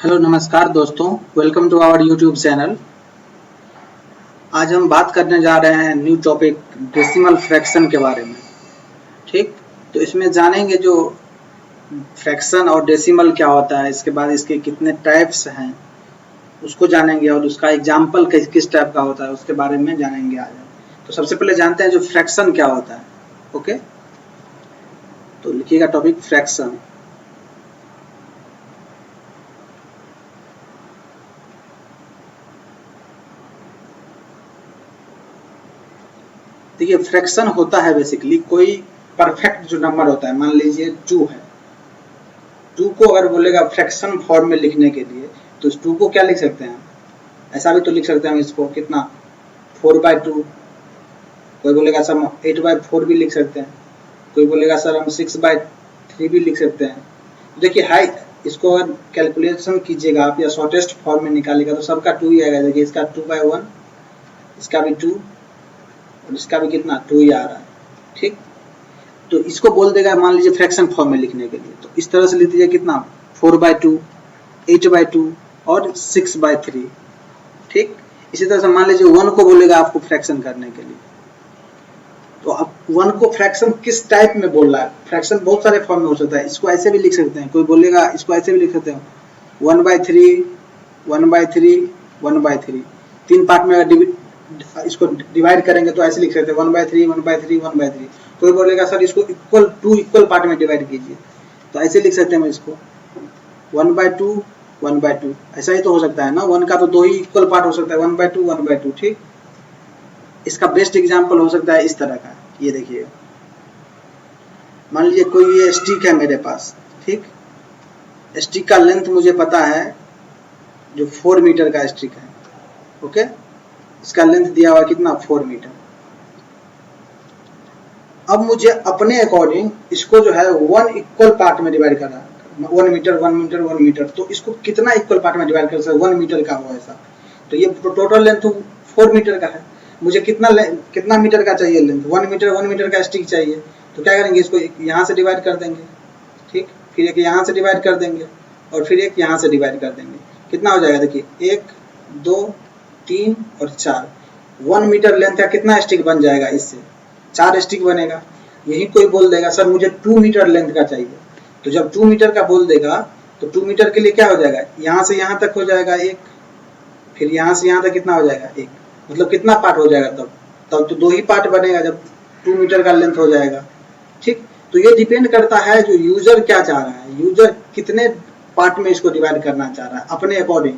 Hello नमस्कार दोस्तों, welcome to our YouTube channel. आज हम बात करने जा रहे हैं न्यू टॉपिक डेसिमल फ्रैक्शन के बारे में। ठीक, तो इसमें जानेंगे जो फ्रैक्शन और डेसिमल क्या होता है, इसके बाद इसके कितने टाइप्स हैं उसको जानेंगे और उसका एग्जाम्पल किस टाइप का होता है उसके बारे में जानेंगे आज। तो सबसे पहले जानते हैं जो फ्रैक्शन क्या होता है। ओके, तो लिखिएगा टॉपिक फ्रैक्शन। देखिए, फ्रैक्शन होता है बेसिकली कोई परफेक्ट जो नंबर होता है। मान लीजिए 2 है, 2 को अगर बोलेगा फ्रैक्शन फॉर्म में लिखने के लिए तो इस 2 को क्या लिख सकते हैं, ऐसा भी तो लिख सकते हैं इसको कितना 4/2। कोई बोलेगा सर हम 8/4 भी लिख सकते हैं, कोई बोलेगा सर हम 6/3 भी लिख सकते हैं। देखिए हाई, इसको अगर कैलकुलेशन कीजिएगा आप या शॉर्टेस्ट फॉर्म में निकालेगा तो सबका 2 ही आएगा। देखिए इसका 2/1, इसका भी 2 और इसका भी कितना 2 ही आ रहा है। ठीक, तो इसको बोल देगा मान लीजिए फ्रैक्शन फॉर्म में लिखने के लिए, तो इस तरह से लिख दीजिए कितना 4/2, 8/2 और 6/3। ठीक, इसी तरह से मान लीजिए 1 को बोलेगा आपको फ्रैक्शन करने के लिए, तो अब 1 को फ्रैक्शन किस टाइप में बोल रहा है। फ्रैक्शन बहुत सारे फॉर्म में हो सकता है, इसको ऐसे भी लिख सकते हैं, कोई बोलेगा इसको ऐसे भी लिख सकते हैं 1/3, 1/3, 1/3। 3 पार्ट में इसको डिवाइड करेंगे तो ऐसे लिख सकते हैं 1/3, 1/3, 1/3। कोई बोलेगा सर इसको टू इक्वल पार्ट में डिवाइड कीजिए, तो ऐसे लिख सकते हैं इसको 1/2, 1/2। ऐसा ही तो हो सकता है ना, 1 का तो 2 ही इक्वल पार्ट हो सकता है, 1/2, 1/2। ठीक, इसका बेस्ट एग्जांपल हो सकता है इस तरह का। ये देखिए, मान लीजिए कोई ये स्टिक है मेरे पास। ठीक, स्टिक का लेंथ मुझे पता है जो 4 मीटर का स्टिक है। ओके, इसका लेंथ दिया हुआ कितना 4 मीटर। अब मुझे अपने अकॉर्डिंग इसको जो है 1 इक्वल पार्ट में डिवाइड करना है। 1 मीटर 1 मीटर 1 मीटर, तो इसको कितना इक्वल पार्ट में डिवाइड कर सकते हैं 1 मीटर का हो ऐसा। तो ये टोटल लेंथ 4 मीटर का है, मुझे कितना मीटर का चाहिए लेंथ, 1 मीटर का स्टिक चाहिए। तो क्या करेंगे, इसको यहाँ से डिवाइड कर देंगे। ठीक, फिर एक यहाँ से डिवाइड कर देंगे और फिर एक यहाँ से डिवाइड कर देंगे। कितना हो जाएगा, देखिए 1, 2, 3 और 4। 1 मीटर लेंथ का कितना स्टिक बन जाएगा, इससे 4 स्टिक बनेगा। यही कोई बोल देगा सर मुझे 2 मीटर लेंथ का चाहिए, तो जब 2 मीटर का बोल देगा तो 2 मीटर के लिए क्या हो जाएगा, यहाँ से यहाँ तक हो जाएगा 1, फिर यहाँ से यहाँ तक कितना हो जाएगा 1। मतलब कितना पार्ट हो जाएगा, तब तो 2 ही पार्ट बनेगा जब 2 मीटर का लेंथ हो जाएगा। ठीक, तो ये डिपेंड करता है जो यूजर क्या चाह रहा है, यूजर कितने पार्ट में इसको डिवाइड करना चाह रहा है अपने अकॉर्डिंग,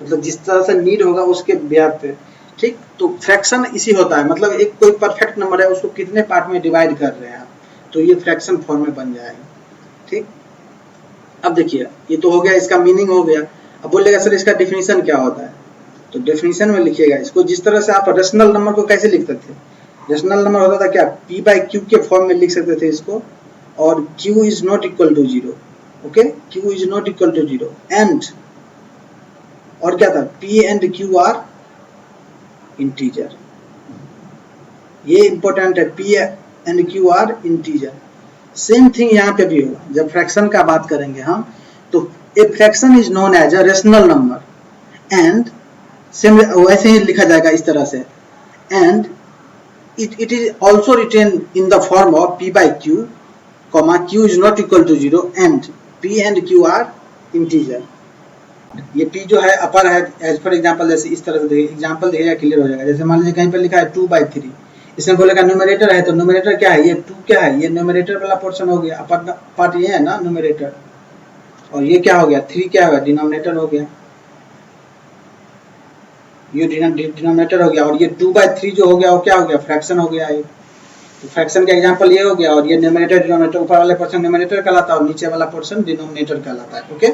मतलब जिस तरह से नीड होगा उसके बेस पे। ठीक, तो फ्रैक्शन इसी होता है, मतलब एक कोई परफेक्ट नंबर है उसको कितने पार्ट में डिवाइड कर रहे हैं आप, तो ये फ्रैक्शन फॉर्म में बन जाएगा। ठीक, अब देखिए ये तो हो गया, इसका मीनिंग हो गया। अब बोलेगा सर इसका डेफिनेशन क्या होता है, तो डेफिनेशन में लिखिएगा इसको जिस तरह से आप रेशनल नंबर को कैसे लिखते थे। रेशनल नंबर होता था क्या, p/q के फॉर्म में लिख सकते थे इसको, और q is not equal to 0। Okay, q is not equal to 0 and, और क्या था, p and q are integer. ये इंपॉर्टेंट है, p and q are integer. Same thing यहाँ पे भी होगा जब फ्रैक्शन का बात करेंगे हम, तो a fraction is known as a rational number and, same वैसे ही लिखा जाएगा इस तरह से, and it is also written in the form of p/q, q is not equal to 0 and p and q are integer। ये p जो है अपर है, एज फॉर एग्जांपल जैसे इस तरह से देखिए, एग्जांपल देखिएगा क्लियर हो जाएगा। जैसे मान लीजिए कहीं पर लिखा है 2/3, इसमें बोलेगा न्यूमरेटर है, तो न्यूमरेटर क्या है, ये 2 क्या है, ये न्यूमरेटर वाला पोर्शन हो गया, अपर पार्ट ये है ना न्यूमरेटर, और ये क्या हो गया 3 क्या होगा, डिनोमिनेटर हो गया, ये डिनोमिनेटर हो गया, और ये 2/3 जो हो गया वो क्या हो गया, फ्रैक्शन हो गया। ये तो फ्रैक्शन का एग्जांपल ये हो गया, और ये न्यूमरेटर डिनोमिनेटर, ऊपर वाले पोर्शन न्यूमरेटर कहलाता है और नीचे वाला पोर्शन डिनोमिनेटर कहलाता है। ओके,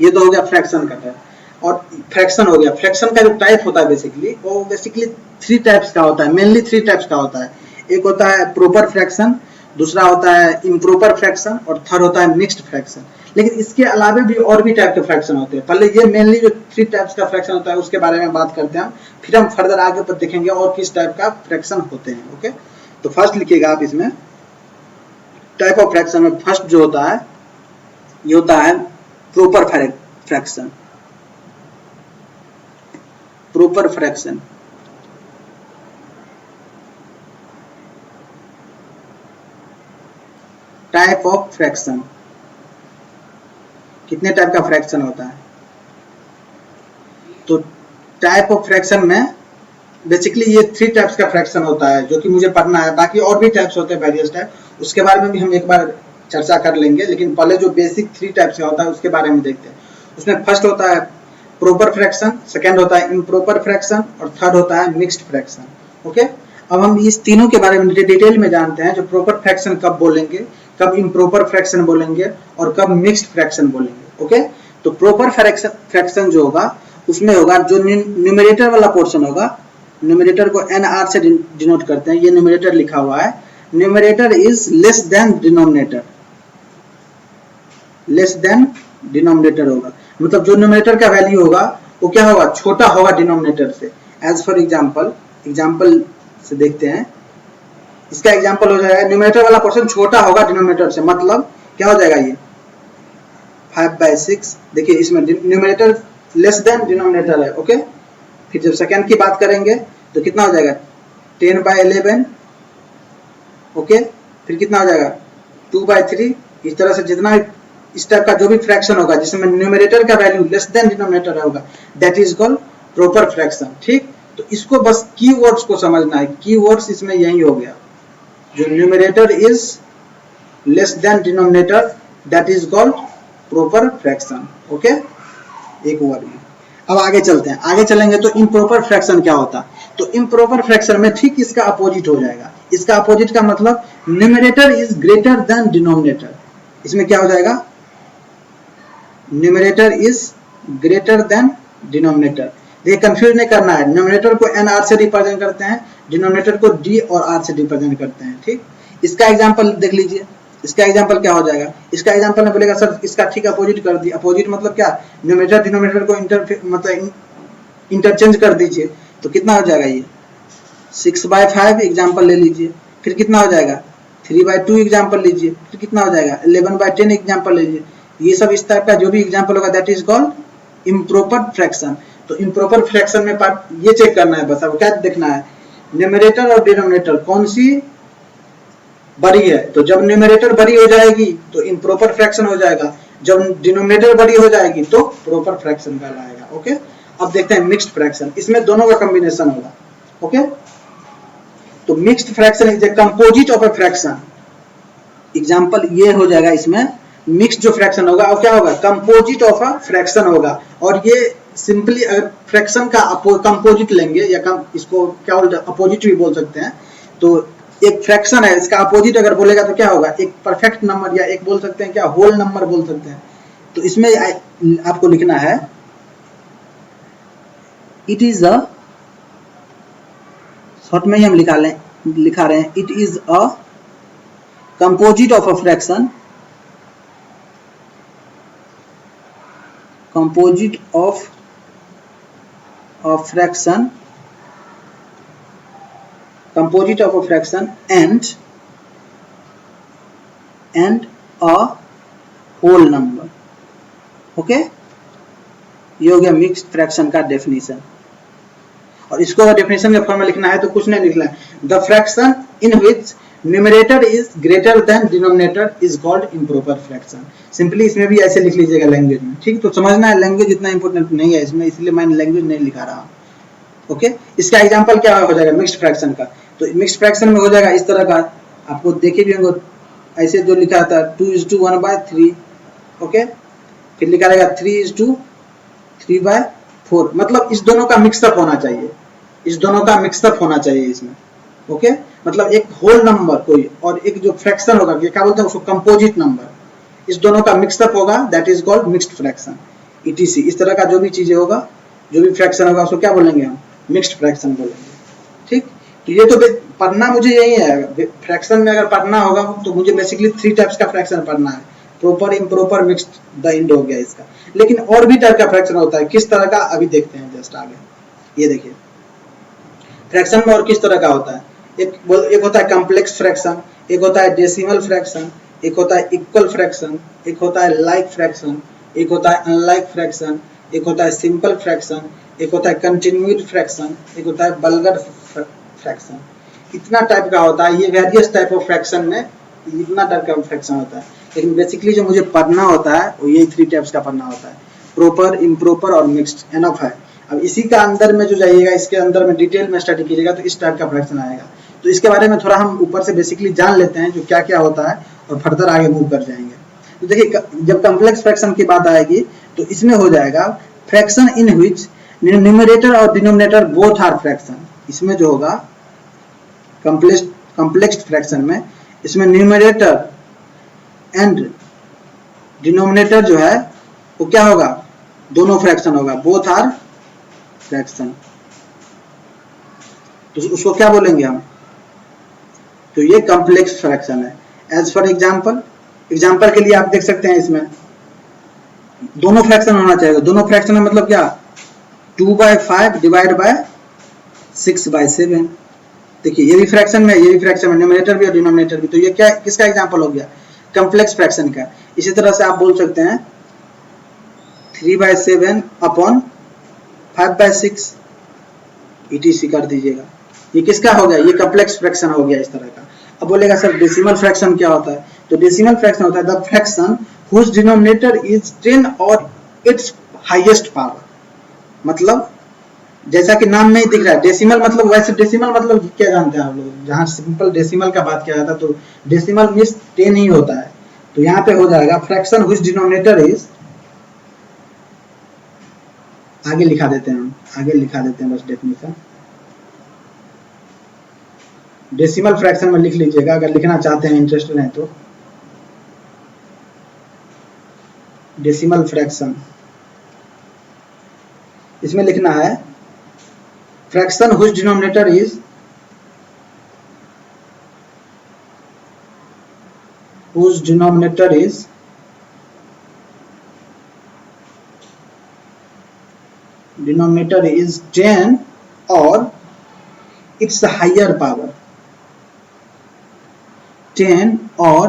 ये तो हो गया फ्रैक्शन का टाइप। और फ्रैक्शन हो गया, फ्रैक्शन का जो टाइप होता है बेसिकली, वो बेसिकली 3 टाइप्स का होता है, मेनली 3 टाइप्स का होता है। एक होता है प्रॉपर फ्रैक्शन, दूसरा होता है इम्प्रॉपर फ्रैक्शन, और थर्ड होता है मिक्स्ड फ्रैक्शन। लेकिन इसके अलावा भी और भी टाइप के फ्रैक्शन होते हैं। पहले ये मेनली जो 3 टाइप्स का फ्रैक्शन होता है उसके बारे में बात करते हैं, फिर हम फर्दर आगे पर देखेंगे और किस टाइप का फ्रैक्शन होते हैं। ओके, तो फर्स्ट लिखिएगा आप इसमें टाइप ऑफ फ्रैक्शन में फर्स्ट जो होता है ये होता है proper fraction, proper fraction. Type of fraction, कितने टाइप का फ्रैक्शन होता है? तो टाइप ऑफ फ्रैक्शन में बेसिकली ये 3 टाइप्स का फ्रैक्शन होता है जो कि मुझे पढ़ना है। बाकी और भी टाइप्स होते हैं, वेरियस टाइप, उसके बारे में भी हम एक बार चर्चा कर लेंगे, लेकिन पहले जो बेसिक 3 टाइप्स का होता है उसके बारे में देखते हैं। उसमें फर्स्ट होता है प्रॉपर फ्रैक्शन, सेकंड होता है इम्प्रॉपर फ्रैक्शन और थर्ड होता है मिक्स्ड फ्रैक्शन। ओके, अब हम इस तीनों के बारे में डिटेल में जानते हैं, जो प्रॉपर फ्रैक्शन कब बोलेंगे, कब इम्प्रॉपर फ्रैक्शन बोलेंगे और कब मिक्स्ड फ्रैक्शन बोलेंगे। ओके, तो प्रॉपर फ्रैक्शन जो होगा उसमें होगा जो न्यूमरेटर वाला पोर्शन होगा, न्यूमरेटर को NR से डिनोट करते हैं, ये न्यूमरेटर लिखा हुआ है, numerator is less than denominator, less than denominator होगा, मतलब जो न्यूमरेटर का वैल्यू होगा वो क्या होगा, छोटा होगा डिनोमिनेटर से। एज फॉर एग्जाम्पल से देखते हैं, इसका एग्जाम्पल हो जाएगा न्यूमरेटर वाला पोर्शन छोटा होगा डिनोमिनेटर से, मतलब क्या हो जाएगा ये 5/6। देखिए इसमें न्यूमरेटर लेस देन डिनोमिनेटर है। ओके, फिर जब सेकंड की बात करेंगे तो कितना हो जाएगा 10/11। ओके, फिर कितना हो जाएगा 2/3। इस तरह से जितना इस टाइप का जो भी फ्रैक्शन होगा जिसमें न्यूमरेटर का वैल्यू लेस देन डिनोमिनेटर होगा, that is called proper fraction. ठीक, तो इसको बस कीवर्ड्स को समझना है, कीवर्ड्स इसमें यही हो गया, जो numerator is less than denominator that is called proper fraction. Okay, एक वर्ड में। अब आगे चलते हैं, आगे चलेंगे तो इम्प्रॉपर फ्रैक्शन क्या होता है? तो इम्प्रॉपर फ्रैक्शन में ठीक इसका अपोजिट हो जाएगा। इसका अपोजिट का मतलब numerator is greater than denominator. इसमें क्या हो जाएगा, numerator is greater than denominator. देखिए कंफ्यूज नहीं करना है, न्यूमरेटर को NR से रिप्रेजेंट करते हैं, डिनोमिनेटर को D और R से रिप्रेजेंट करते हैं। ठीक, इसका एग्जांपल देख लीजिए, इसका एग्जांपल क्या हो जाएगा, इसका एग्जांपल में बोलेगा सर इसका ठीक अपोजिट कर दिया। अपोजिट मतलब क्या, न्यूमरेटर डिनोमिनेटर को इंटरचेंज कर दीजिए, तो कितना हो जाएगा ये 6/5 एग्जांपल ले लीजिए, फिर कितना हो जाएगा 3/2 एग्जांपल लीजिए, फिर कितना हो जाएगा 11/10 एग्जांपल लीजिए। ये सब इस टाइप का जो भी एग्जांपल होगा that is called improper fraction. तो इम्प्रॉपर फ्रैक्शन में पार्ट ये चेक करना है, बस अब क्या देखना है, न्यूमरेटर और डिनोमिनेटर कौन सी बड़ी है। तो जब न्यूमरेटर बड़ी हो जाएगी तो इम्प्रॉपर फ्रैक्शन हो जाएगा, जब डिनोमिनेटर बड़ी हो जाएगी तो प्रॉपर फ्रैक्शन कहलाएगा। ओके, अब देखते हैं मिक्स्ड फ्रैक्शन, इसमें दोनों का कॉम्बिनेशन होगा। ओके, तो mixed fraction is the composite of a fraction. Example ये हो जाएगा, इसमें मिक्स्ड जो फ्रैक्शन होगा और क्या होगा, कंपोजिट ऑफ अ फ्रैक्शन होगा। और ये सिंपली अगर फ्रैक्शन का कंपोजिट लेंगे या इसको क्या बोलते हैं, अपोजिट भी बोल सकते हैं। तो एक फ्रैक्शन है, इसका अपोजिट अगर बोलेगा तो क्या होगा, एक परफेक्ट नंबर या एक बोल सकते हैं क्या, होल नंबर बोल सकते हैं। तो इसमें आपको लिखना है इट इज अ, शॉर्ट में ही हम लिखा रहे हैं, it is a composite of a fraction, composite of a fraction, composite of a fraction and a whole number। Okay, ये हो गया मिक्स्ड फ्रैक्शन का डेफिनेशन। और इसको अगर डेफिनेशन के फॉर्म में लिखना है तो कुछ नहीं लिखना है, the fraction in which numerator is greater than denominator is called improper fraction. Simply इसमें भी ऐसे लिख लीजिएगा लैंग्वेज में। ठीक, तो समझना है लैंग्वेज इतना इंपॉर्टेंट नहीं है इसमें, इसलिए मैं लैंग्वेज नहीं लिखा रहा हूं। ओके, इसका एग्जांपल क्या हो जाएगा मिक्स्ड फ्रैक्शन का, तो मिक्स्ड फ्रैक्शन में हो जाएगा इस तरह का, आपको देखे भी होंगे ऐसे जो लिखा था 2:1/3। ओके, फिर लिखा रहेगा 3:3/4, मतलब इस दोनों का मिक्सअप होना चाहिए, इस दोनों का मिक्सअप होना चाहिए इसमें। ओके, मतलब एक होल नंबर कोई और एक जो फ्रैक्शन होगा, क्या बोलते हैं उसको, कंपोजिट नंबर, इस दोनों का मिक्सअप होगा that is called mixed fraction. Etc इस तरह का जो भी चीजें होगा, जो भी फ्रैक्शन होगा उसको क्या बोलेंगे हम, मिक्स्ड फ्रैक्शन बोलेंगे। ठीक, तो ये तो पढ़ना मुझे यही है, फ्रैक्शन में अगर पढ़ना होगा तो मुझे बेसिकली 3 टाइप्स का फ्रैक्शन पढ़ना है, proper, improper, mixed, the end हो गया इसका। लेकिन और भी टाइप का फ्रैक्शन होता है, किस तरह का अभी देखते हैं जस्ट आगे। ये देखिए फ्रैक्शन में और किस तरह का होता है, एक होता है कॉम्प्लेक्स फ्रैक्शन, एक होता है डेसिमल फ्रैक्शन, एक होता है इक्वल फ्रैक्शन, एक होता है लाइक फ्रैक्शन एक होता है अनलाइक फ्रैक्शन, एक होता है सिंपल फ्रैक्शन, एक होता है कंटिन्यूड फ्रैक्शन, एक होता है बल्गर फ्रैक्शन। इतना टाइप का होता है, ये वेरियस टाइप ऑफ फ्रैक्शन में इतना टाइप का फ्रैक्शन होता है। लेकिन बेसिकली जो मुझे पढ़ना होता है वो यही 3 टाइप्स का पढ़ना होता है, प्रॉपर, इम्प्रॉपर और मिक्स्ड, एनफ है। अब इसी का अंदर में जो जाइएगा, इसके अंदर में डिटेल में स्टडी कीजिएगा तो इस टाइप का फ्रैक्शन आएगा। तो इसके बारे में थोड़ा हम ऊपर से बेसिकली जान लेते हैं जो क्या क्या होता है और फर्दर आगे मूव कर जाएंगे। तो देखिए, जब कम्प्लेक्स फ्रैक्शन की बात आएगी तो इसमें हो जाएगा फ्रैक्शन इन व्हिच न्यूमरेटर और डिनोमिनेटर बोथ आर फ्रैक्शन। इसमें जो होगा कम्प्लेक्स फ्रैक्शन में, इसमें न्यूमरेटर एंड डिनोमिनेटर जो है वो क्या होगा, दोनों फ्रैक्शन होगा, बोथ आर फ्रैक्शन। तो उसको क्या बोलेंगे हम, तो ये कम्प्लेक्स फ्रैक्शन है। एज फॉर एग्जाम्पल के लिए आप देख सकते हैं इसमें दोनों फ्रैक्शन होना चाहिए। दोनों फ्रैक्शन में मतलब क्या, 2/5 डिवाइड बाय 6/7। देखिए ये भी फ्रैक्शन में, ये भी फ्रैक्शन में, न्यूमरेटर भी और डिनोमिनेटर भी। तो ये क्या, किसका एग्जांपल हो गया, कम्प्लेक्स फ्रैक्शन का। इसी तरह से आप बोल सकते हैं 3/7 अपॉन 5/6 ETC कर दीजिएगा। ये किसका हो गया, ये कम्प्लेक्स फ्रैक्शन हो गया इस तरह का। अब बोलेगा सर डेसिमल फ्रैक्शन क्या होता है, तो डेसिमल फ्रैक्शन होता है the fraction whose denominator is 10 और इट्स हाईएस्ट पावर। मतलब जैसा कि नाम में ही दिख रहा है डेसिमल, मतलब वैसे डेसिमल मतलब क्या जानते हैं आप लोग, जहां सिंपल डेसिमल का बात किया जाता है तो डेसिमल मींस 10 ही होता है। तो यहाँ पे हो जाएगा फ्रैक्शन हुज डिनोमिनेटर इज, आगे लिखा देते हैं हम, आगे लिखा देते हैं बस डेफिनेशन। डेसिमल फ्रैक्शन में लिख लीजिएगा अगर लिखना चाहते हैं, इंटरेस्टेड हैं तो। डेसिमल फ्रैक्शन इसमें लिखना है fraction whose denominator is denominator is 10 or its higher power, 10 or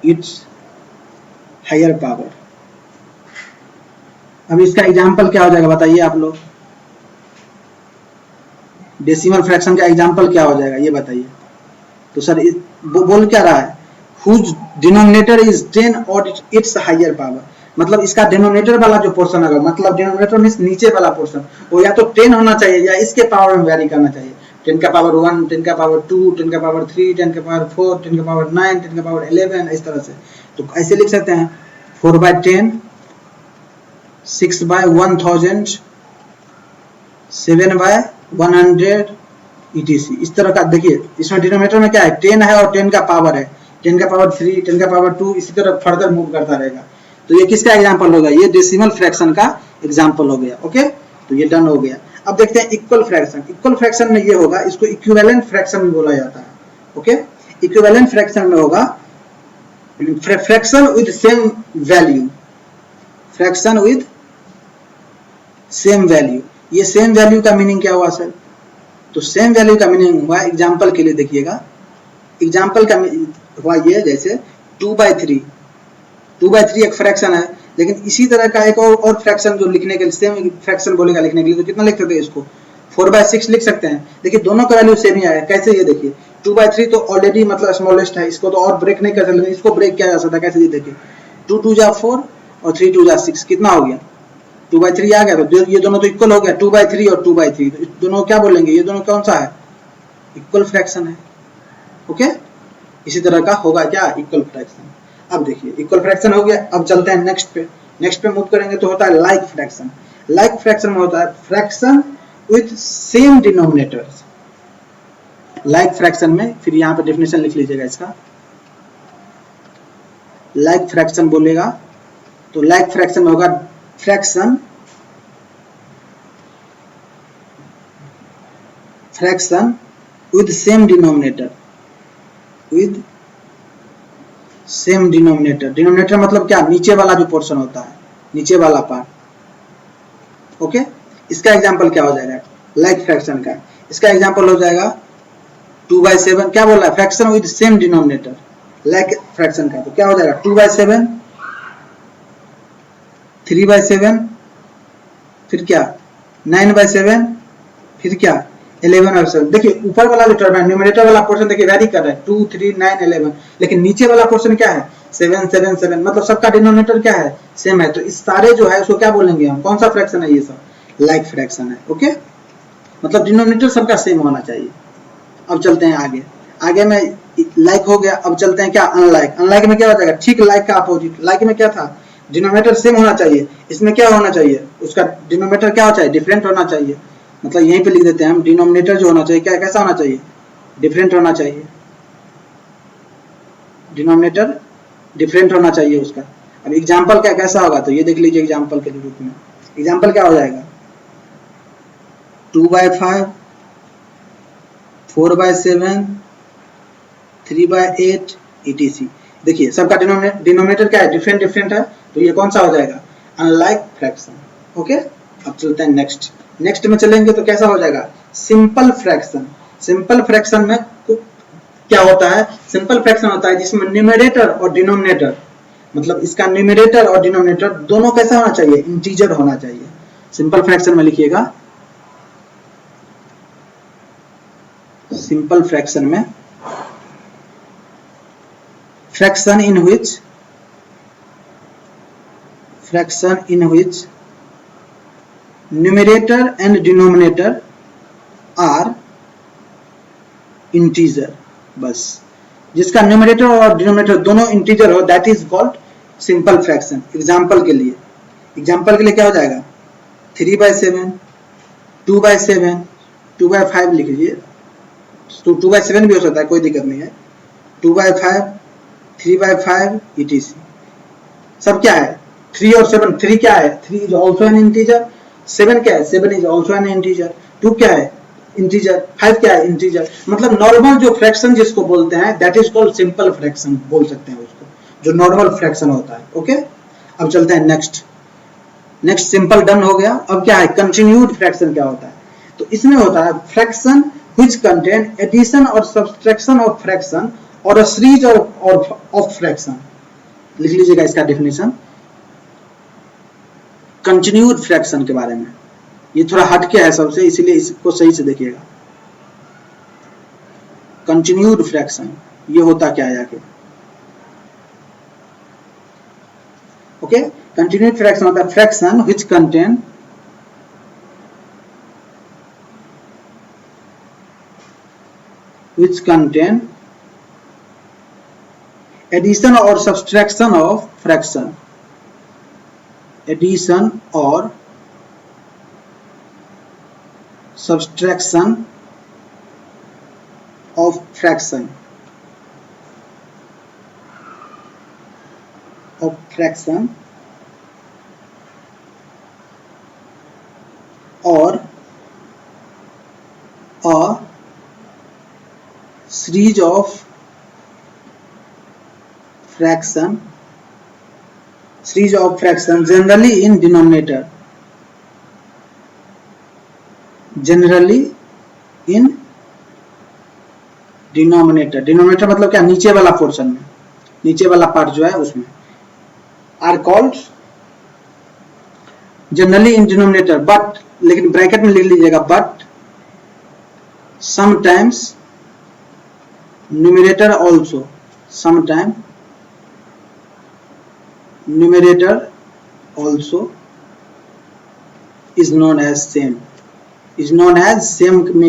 its higher power. अब इसका एग्जाम्पल क्या हो जाएगा बताइए आप लोग, डेसिमल फ्रैक्शन का एग्जाम्पल क्या हो जाएगा ये बताइए। तो सर बोल क्या रहा है, हुज डिनोमिनेटर इज 10 और इट्स हायर पावर, मतलब इसका डिनोमिनेटर वाला जो पोर्शन होगा, मतलब डिनोमिनेटर मींस नीचे वाला पोर्शन, वो या तो 10 होना चाहिए या इसके पावर में वैरी करना चाहिए। 10 का पावर 1, 10 का पावर 2, 10 का पावर 3, 10 का पावर 4, 10 का पावर 9, 10 का पावर 11, इस तरह से। तो ऐसे लिख सकते हैं 4/10, 6/1000, 7/100 ETC, इस तरह का। देखिए इसमें डिनोमिनेटर में क्या है, 10 है और 10 का पावर है, 10 का पावर 3, 10 का पावर 2, इसी तरह फर्दर मूव करता रहेगा। तो ये किसका एग्जांपल होगा, ये डेसिमल फ्रैक्शन का एग्जांपल हो गया। ओके, तो ये डन हो गया। अब देखते हैं इक्वल फ्रैक्शन। इक्वल फ्रैक्शन में ये होगा, इसको इक्विवेलेंट फ्रैक्शन भी बोला जाता है। ओके, इक्विवेलेंट फ्रैक्शन में होगा fraction with same value, fraction with same value. ये सेम वैल्यू का मीनिंग क्या हुआ सर, तो सेम वैल्यू का मीनिंग हुआ, एग्जांपल के लिए देखिएगा, एग्जांपल का हुआ ये, जैसे 2/3, 2/3 एक फ्रैक्शन है, लेकिन इसी तरह का एक और फ्रैक्शन जो लिखने के लिए सेम फ्रैक्शन बोलेगा लिखने के लिए, तो कितना लिख सकते हैं इसको, 4/6 लिख सकते हैं। देखिए दोनों का वैल्यू सेम ही आया, कैसे, ये देखिए 2/3 तो ऑलरेडी मतलब स्मॉलेस्ट है, इसको तो और ब्रेक नहीं कर सकते, इसको ब्रेक किया जा सकता है। कैसे, ये देखिए 2 2 जा 4 और 3 2 जा 6, कितना हो गया, 2/3 आ गया। तो ये दोनों तो इक्वल हो गया, 2/3 और 2/3, तो दोनों क्या बोलेंगे, ये दोनों कौन सा है, इक्वल फ्रैक्शन है। ओके, इसी तरह का होगा क्या, इक्वल फ्रैक्शन। अब देखिए इक्वल फ्रैक्शन हो गया, अब चलते हैं नेक्स्ट पे। नेक्स्ट पे मूव करेंगे तो होता है लाइक फ्रैक्शन। लाइक फ्रैक्शन में होता है fraction with same denominators. Like fraction में फिर यहाँ पे डेफिनेशन लिख लीजिएगा इसका, लाइक फ्रैक्शन बोलेगा तो लाइक फ्रैक्शन में होगा fraction with same denominator, with same denominator. Denominator मतलब क्या, नीचे वाला जो पोर्शन होता है, नीचे वाला पार्ट। ओके, इसका एग्जांपल क्या हो जाएगा लाइक फ्रैक्शन का, इसका एग्जांपल हो जाएगा 2/7 क्या बोल रहा है, fraction with same denominator, like fraction का, तो क्या हो जाएगा 2/7, 3/7, फिर क्या 9/7, फिर क्या 11/7। देखिए ऊपर वाला जो टर्म है न्यूमरेटर वाला पोर्शन देखिए वैरी कर रहा है 2, 3, 9, 11, लेकिन नीचे वाला पोर्शन क्या है 7, 7, 7, मतलब सबका डिनोमिनेटर क्या है सेम है, तो इस सारे जो है उसको क्या बोलेंगे हम, कौन सा फ्रैक्शन है ये सब, लाइक फ्रैक्शन है। ओके, मतलब डिनोमिनेटर सबका सेम होना चाहिए। अब चलते हैं आगे, आगे में लाइक हो गया, अब चलते हैं क्या अनलाइक। अनलाइक में क्या हो जाएगा, ठीक लाइक का अपोजिट। लाइक में क्या था, डिनोमिनेटर सेम होना चाहिए, इसमें क्या होना चाहिए, उसका डिनोमिनेटर क्या होना चाहिए, डिफरेंट होना चाहिए। मतलब यहीं पे लिख देते हैं हम, डिनोमिनेटर जो होना चाहिए क्या, कैसा होना चाहिए, डिफरेंट होना चाहिए, डिनोमिनेटर डिफरेंट होना चाहिए उसका। अब एग्जाम्पल क्या कैसा होगा, तो ये देख लीजिए एग्जाम्पल के रूप में। एग्जाम्पल क्या हो जाएगा 2/5, 4/7, 3/8 etc। देखिए सबका डिनोमिनेटर क्या है, डिफरेंट डिफरेंट है, तो ये कौन सा हो जाएगा, अनलाइक फ्रैक्शन। ओके, अब चलते हैं नेक्स्ट। नेक्स्ट में चलेंगे तो कैसा हो जाएगा, सिंपल फ्रैक्शन। सिंपल फ्रैक्शन में क्या होता है, सिंपल फ्रैक्शन होता है जिसमें न्यूमरेटर और डिनोमिनेटर, मतलब इसका न्यूमरेटर और डिनोमिनेटर दोनों कैसा होना चाहिए, इंटीजर होना चाहिए। सिंपल फ्रैक्शन में लिखिएगा, सिंपल फ्रैक्शन में fraction in which numerator and denominator are integer, बस जिसका न्यूमरेटर और डिनोमिनेटर दोनों इंटीजर हो that is called simple fraction. Example के लिए क्या हो जाएगा 3/7, 2/7, 2/5 लिख लीजिए, तो 2/7 भी हो सकता है, कोई दिक्कत नहीं है, 2/5, 3/5 etc। सब क्या है 3 और 7, 3 क्या है, 3 इज ऑल्सो एन इंटीजर, 7 क्या है, 7 इज ऑल्सो एन इंटीजर, 2 क्या है इंटीजर, 5 क्या है इंटीजर। मतलब नॉर्मल जो फ्रैक्शन जिसको बोलते हैं that is called simple fraction बोल सकते हैं उसको, जो नॉर्मल फ्रैक्शन होता है। ओके, अब चलते हैं नेक्स्ट। नेक्स्ट सिंपल डन हो गया। अब क्या है कंटिन्यूड फ्रैक्शन क्या होता है, तो इसमें होता है फ्रैक्शन व्हिच कंटेन एडिशन और सब्सट्रैक्शन ऑफ फ्रैक्शन और अ सीरीज ऑफ फ्रैक्शन। लिख लीजिएगा इसका डेफिनेशन कंटिन्यूड फ्रैक्शन के बारे में। ये थोड़ा हटके है सबसे, इसीलिए इसको सही से देखिएगा। कंटिन्यूड फ्रैक्शन ये होता क्या है आगे, ओके। कंटिन्यूड फ्रैक्शन होता है फ्रैक्शन व्हिच कंटेन एडिशन और सब्सट्रैक्शन ऑफ फ्रैक्शन, एडिशन और सब्सट्रैक्शन ऑफ फ्रैक्शन और a series of fraction generally in denominator, denominator मतलब क्या, नीचे वाला पोर्शन में, नीचे वाला पार्ट जो है उसमें, are called generally in denominator, but, लेकिन ब्रैकेट में लिख लीजिएगा, but sometimes numerator also, sometime numerator also is known as same,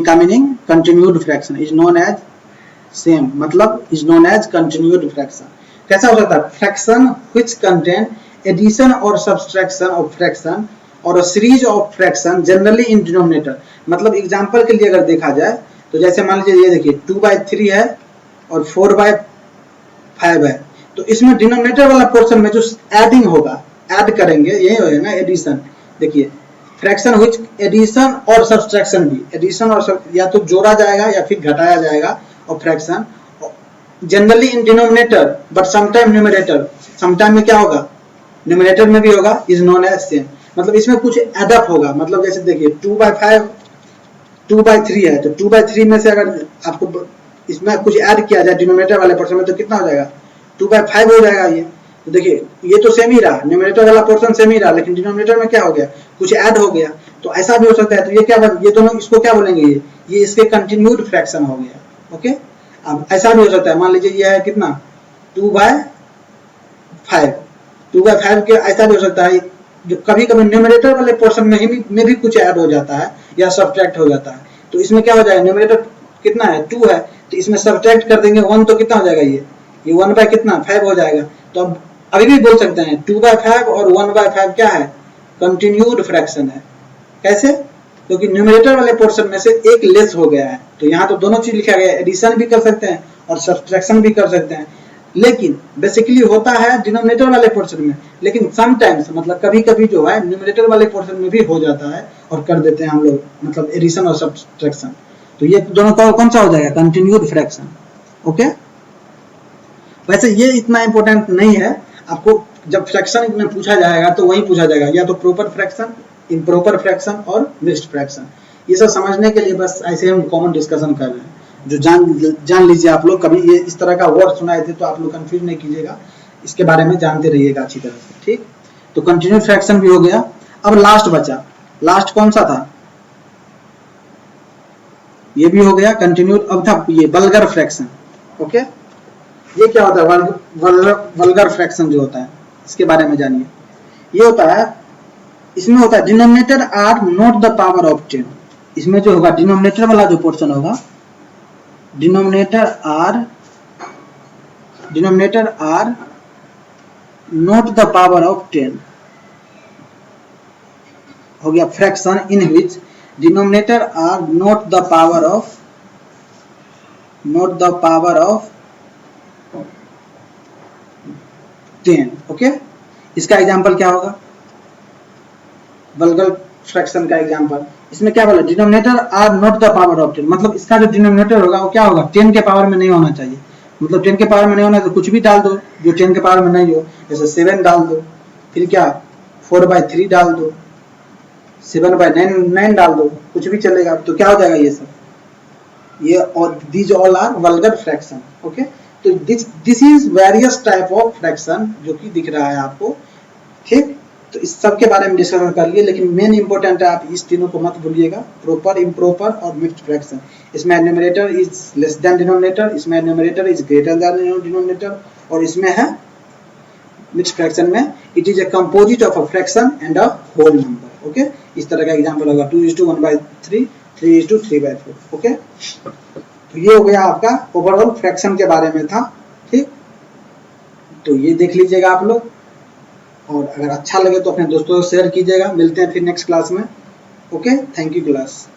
का meaning continued fraction, is known as same मतलब is known as continued fraction. कैसा हो सकता है, फ्रैक्शन व्हिच कंटेन एडिशन और सब्सट्रैक्शन ऑफ फ्रैक्शन और a series of fraction generally in denominator. मतलब example के लिए अगर देखा जाए तो जैसे मान लीजिए ये देखिए 2/3 है और 4/5 है, तो इसमें डिनोमिनेटर वाला पोर्शन में जो एडिंग होगा, ऐड करेंगे, यही होगा ना एडिशन। देखिए फ्रैक्शन व्हिच एडिशन और सब्सट्रैक्शन भी, एडिशन और या तो जोड़ा जाएगा या फिर घटाया जाएगा, और fraction generally in denominator but sometime numerator, sometime में क्या होगा न्यूमरेटर में भी होगा, इज नोन एज सेम। मतलब इसमें कुछ एडअप होगा, मतलब जैसे देखिए 2/5 2/3 है, तो 2/3 में से अगर आपको इसमें कुछ ऐड किया जाए डिनोमिनेटर वाले पोर्शन में तो कितना हो जाएगा 2/5 हो जाएगा ये। तो देखिए ये तो सेम ही रहा, न्यूमरेटर वाला पोर्शन सेम ही रहा, लेकिन डिनोमिनेटर में क्या हो गया, कुछ ऐड हो गया। तो ऐसा भी हो सकता है। तो ये क्या, ये दोनों इसको क्या बोलेंगे, ये इसके कंटिन्यूड फ्रैक्शन हो गया। ओके, अब ऐसा भी हो सकता है, मान लीजिए ये है कितना 2/5, 2/5 के ऐसा भी हो सकता है जो कभी कभी न्यूमरेटर वाले पोर्शन में भी कुछ ऐड हो जाता है या सब्ट्रैक्ट हो जाता है। तो इसमें क्या हो जाएगा, न्यूमरेटर कितना है 2 है, तो इसमें सब्ट्रैक्ट कर देंगे 1, तो कितना हो जाएगा ये 1/5 हो जाएगा। तो अब अभी भी बोल सकते हैं 2/5 और 1/5 क्या है, कंटिन्यूड फ्रैक्शन है। कैसे, क्योंकि न्यूमरेटर वाले पोर्शन में से एक लेस हो गया है। तो यहाँ तो दोनों चीज लिखा गया है, एडिशन भी कर सकते हैं और सब्ट्रैक्शन भी कर सकते हैं, लेकिन बेसिकली होता है डिनोमिनेटर वाले पोर्शन में, लेकिन समटाइम्स मतलब कभी कभी जो है न्यूमरेटर वाले पोर्शन में भी हो जाता है और कर देते हैं हम लोग, मतलब एडिशन और सब्ट्रैक्शन। तो ये दोनों का कौन सा हो जाएगा, कंटिन्यूड फ्रैक्शन। ओके, वैसे ये इतना इंपॉर्टेंट नहीं है, आपको जब फ्रैक्शन में पूछा जाएगा तो वही पूछा जाएगा, या तो प्रॉपर फ्रैक्शन, इम्प्रॉपर फ्रैक्शन और मिक्स्ड फ्रैक्शन। ये सब समझने के लिए बस ऐसे हम कॉमन डिस्कशन कर रहे हैं, जो जान लीजिए आप लोग। कभी ये इस तरह का वर्ड सुनाए थे तो आप लोग कंफ्यूज नहीं कीजिएगा, इसके बारे में जानते रहिएगा अच्छी तरह से। ठीक, तो कंटिन्यूड फ्रैक्शन भी हो गया। अब लास्ट बचा, लास्ट कौन सा था, ये भी हो गया कंटिन्यूड। अब था ये वल्गर फ्रैक्शन। ओके, ये क्या होता है, वल्गर फ्रैक्शन जो होता है इसके बारे में जानिए। ये होता है, इसमें होता है denominator are not the power of 10। इसमें जो होगा डिनोमिनेटर वाला जो पोर्शन होगा, denominator are not the power of 10 हो गया fraction in which denominator are not the power of 10। Okay, इसका एग्जांपल क्या होगा, वल्गर फ्रैक्शन का एग्जांपल। इसमें क्या बोला, denominator are not the power of 10, मतलब इसका जो डिनोमिनेटर होगा वो क्या होगा, 10 के पावर में नहीं होना चाहिए। मतलब 10 के पावर में नहीं होना तो कुछ भी डाल दो जो 10 के पावर में नहीं हो, जैसे 7 डाल दो, फिर क्या 4/3 डाल दो, 7/9 डाल दो, कुछ भी चलेगा। तो क्या हो जाएगा ये सब, ये और these all are vulgar fraction. Okay, तो this is various type of fraction जो कि दिख रहा है आपको। ठीक, तो इस सब के बारे में डिस्कशन कर लिए, लेकिन मेन इंपॉर्टेंट है, आप इस तीनों को मत भूलिएगा, प्रॉपर, इम्प्रॉपर और मिक्स्ड फ्रैक्शन। इसमें numerator is less than denominator, इसमें numerator is greater than denominator, और इसमें है मिक्स्ड फ्रैक्शन में it is a composite of a fraction and a whole number. Okay, इस तरह का एग्जांपल होगा 2:1/3, 3:3/4। ओके, तो ये हो गया आपका ओवरऑल फ्रैक्शन के बारे में था। ठीक, तो ये देख लीजिएगा आप लोग, और अगर अच्छा लगे तो अपने दोस्तों से शेयर कीजिएगा। मिलते हैं फिर नेक्स्ट क्लास में। Okay, thank you class.